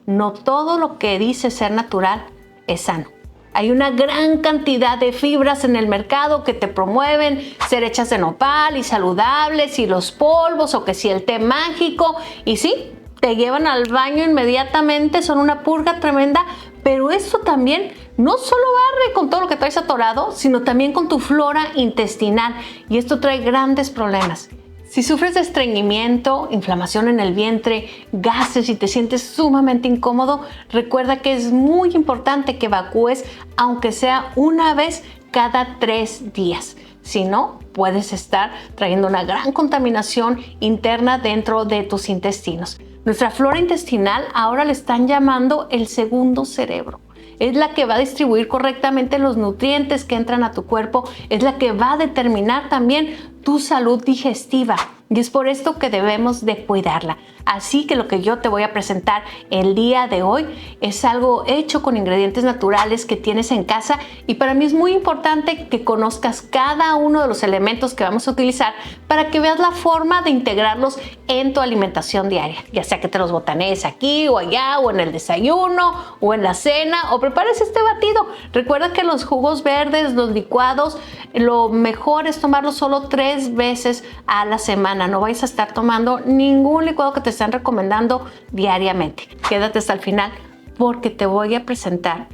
no todo lo que dice ser natural es sano. Hay una gran cantidad de fibras en el mercado que te promueven ser hechas de nopal y saludables, y los polvos, o que si el té mágico, y sí, te llevan al baño inmediatamente, son una purga tremenda, pero esto también no solo barre con todo lo que traes atorado, sino también con tu flora intestinal, y esto trae grandes problemas. Si sufres de estreñimiento, inflamación en el vientre, gases y te sientes sumamente incómodo, recuerda que es muy importante que evacúes, aunque sea una vez cada 3 días. Si no, puedes estar trayendo una gran contaminación interna dentro de tus intestinos. Nuestra flora intestinal ahora le están llamando el segundo cerebro. Es la que va a distribuir correctamente los nutrientes que entran a tu cuerpo, es la que va a determinar también tu salud digestiva, y es por esto que debemos de cuidarla. Así que lo que yo te voy a presentar el día de hoy es algo hecho con ingredientes naturales que tienes en casa, y para mí es muy importante que conozcas cada uno de los elementos que vamos a utilizar para que veas la forma de integrarlos en tu alimentación diaria, ya sea que te los botanees aquí o allá, o en el desayuno o en la cena, o prepares este batido. Recuerda que los jugos verdes, los licuados, lo mejor es tomarlos solo 3 veces a la semana. No vais a estar tomando ningún licuado que te están recomendando diariamente. Quédate hasta el final porque te voy a presentar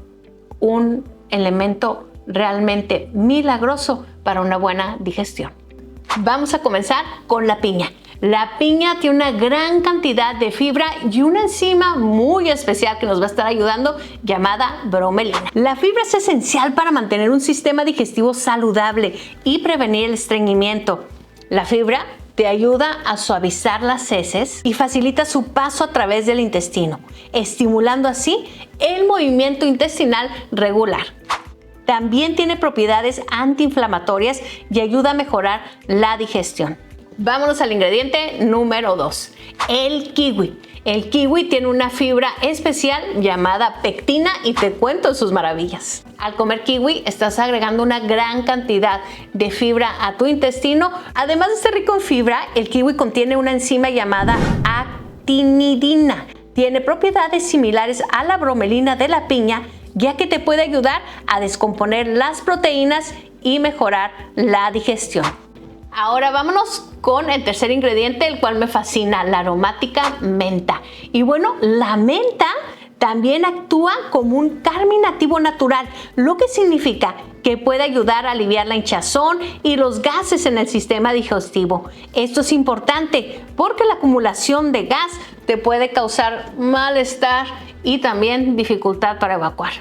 un elemento realmente milagroso para una buena digestión. Vamos a comenzar con la piña. La piña tiene una gran cantidad de fibra y una enzima muy especial que nos va a estar ayudando, llamada bromelina. La fibra es esencial para mantener un sistema digestivo saludable y prevenir el estreñimiento. La fibra te ayuda a suavizar las heces y facilita su paso a través del intestino, estimulando así el movimiento intestinal regular. También tiene propiedades antiinflamatorias y ayuda a mejorar la digestión. Vámonos al ingrediente número 2, el kiwi. El kiwi tiene una fibra especial llamada pectina y te cuento sus maravillas. Al comer kiwi estás agregando una gran cantidad de fibra a tu intestino. Además de ser rico en fibra, el kiwi contiene una enzima llamada actinidina. Tiene propiedades similares a la bromelina de la piña, ya que te puede ayudar a descomponer las proteínas y mejorar la digestión. Ahora vámonos con el tercer ingrediente, el cual me fascina, la aromática menta. Y bueno, la menta también actúa como un carminativo natural, lo que significa que puede ayudar a aliviar la hinchazón y los gases en el sistema digestivo. Esto es importante porque la acumulación de gas te puede causar malestar y también dificultad para evacuar.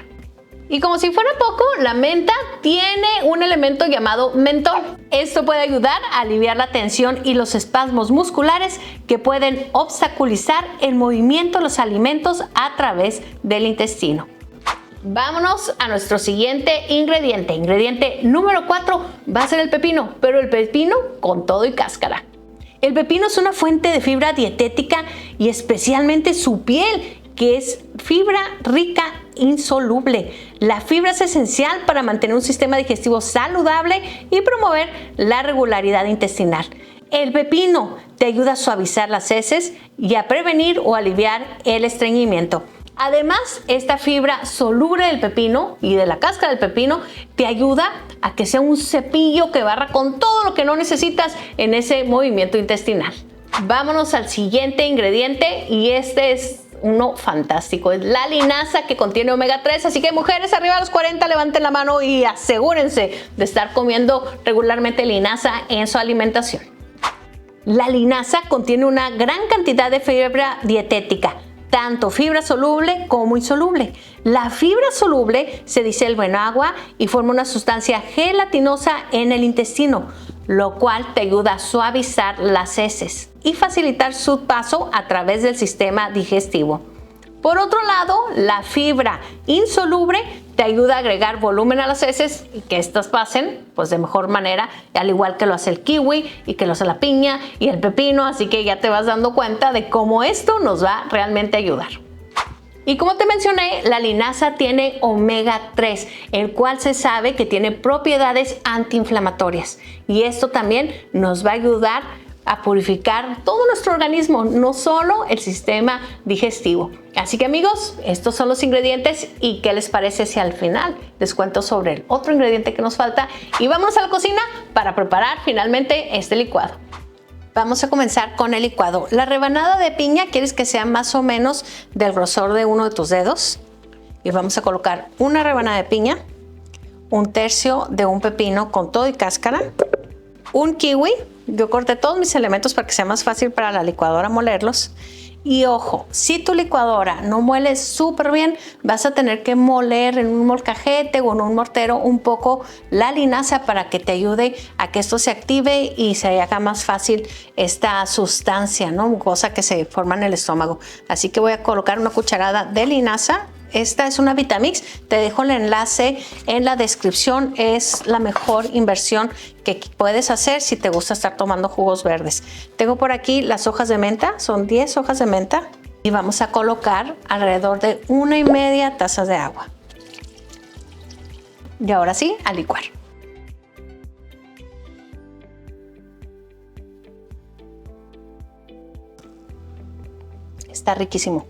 Y como si fuera poco, la menta tiene un elemento llamado mentol. Esto puede ayudar a aliviar la tensión y los espasmos musculares que pueden obstaculizar el movimiento de los alimentos a través del intestino. Vámonos a nuestro siguiente ingrediente. Ingrediente número 4 va a ser el pepino, pero el pepino con todo y cáscara. El pepino es una fuente de fibra dietética y especialmente su piel, que es fibra rica insoluble. La fibra es esencial para mantener un sistema digestivo saludable y promover la regularidad intestinal. El pepino te ayuda a suavizar las heces y a prevenir o aliviar el estreñimiento. Además, esta fibra soluble del pepino y de la cáscara del pepino te ayuda a que sea un cepillo que barra con todo lo que no necesitas en ese movimiento intestinal. Vámonos al siguiente ingrediente, y este es uno fantástico. Es la linaza, que contiene omega 3. Así que mujeres arriba de los 40, levanten la mano y asegúrense de estar comiendo regularmente linaza en su alimentación. La linaza contiene una gran cantidad de fibra dietética, tanto fibra soluble como insoluble. La fibra soluble se disuelve en agua y forma una sustancia gelatinosa en el intestino, lo cual te ayuda a suavizar las heces y facilitar su paso a través del sistema digestivo. Por otro lado, la fibra insoluble te ayuda a agregar volumen a las heces y que éstas pasen pues de mejor manera, al igual que lo hace el kiwi y que lo hace la piña y el pepino, así que ya te vas dando cuenta de cómo esto nos va realmente a ayudar. Y como te mencioné, la linaza tiene omega 3, el cual se sabe que tiene propiedades antiinflamatorias, y esto también nos va a ayudar a purificar todo nuestro organismo, no solo el sistema digestivo. Así que amigos, estos son los ingredientes y ¿qué les parece si al final les cuento sobre el otro ingrediente que nos falta? Y vamos a la cocina para preparar finalmente este licuado. Vamos a comenzar con el licuado. La rebanada de piña quieres que sea más o menos del grosor de uno de tus dedos. Y vamos a colocar una rebanada de piña, un tercio de un pepino con todo y cáscara, un kiwi. Yo corté todos mis elementos para que sea más fácil para la licuadora molerlos. Y ojo, si tu licuadora no muele súper bien, vas a tener que moler en un molcajete o en un mortero un poco la linaza para que te ayude a que esto se active y se haga más fácil esta sustancia, ¿no? Cosa que se forma en el estómago. Así que voy a colocar una cucharada de linaza. Esta es una Vitamix, te dejo el enlace en la descripción, es la mejor inversión que puedes hacer si te gusta estar tomando jugos verdes. Tengo por aquí las hojas de menta, son 10 hojas de menta y vamos a colocar alrededor de 1,5 tazas de agua. Y ahora sí, a licuar. Está riquísimo.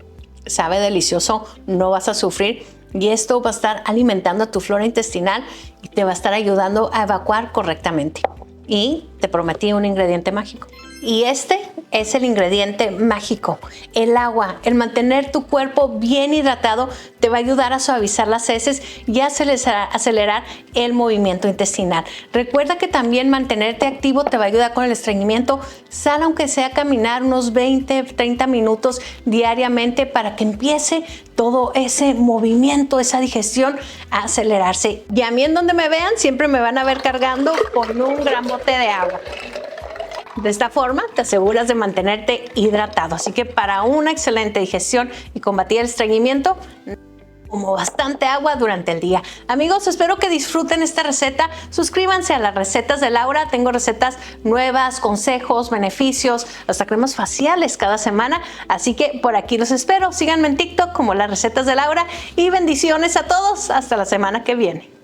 Sabe delicioso, no vas a sufrir y esto va a estar alimentando a tu flora intestinal y te va a estar ayudando a evacuar correctamente. Y te prometí un ingrediente mágico. Y este es el ingrediente mágico, el agua. El mantener tu cuerpo bien hidratado te va a ayudar a suavizar las heces y a acelerar el movimiento intestinal. Recuerda que también mantenerte activo te va a ayudar con el estreñimiento. Sal aunque sea a caminar unos 20-30 minutos diariamente para que empiece todo ese movimiento, esa digestión a acelerarse. Y a mí en donde me vean siempre me van a ver cargando con un gran bote de agua. De esta forma te aseguras de mantenerte hidratado. Así que para una excelente digestión y combatir el estreñimiento, como bastante agua durante el día. Amigos, espero que disfruten esta receta. Suscríbanse a las recetas de Laura. Tengo recetas nuevas, consejos, beneficios, hasta cremas faciales cada semana. Así que por aquí los espero. Síganme en TikTok como las recetas de Laura y bendiciones a todos. Hasta la semana que viene.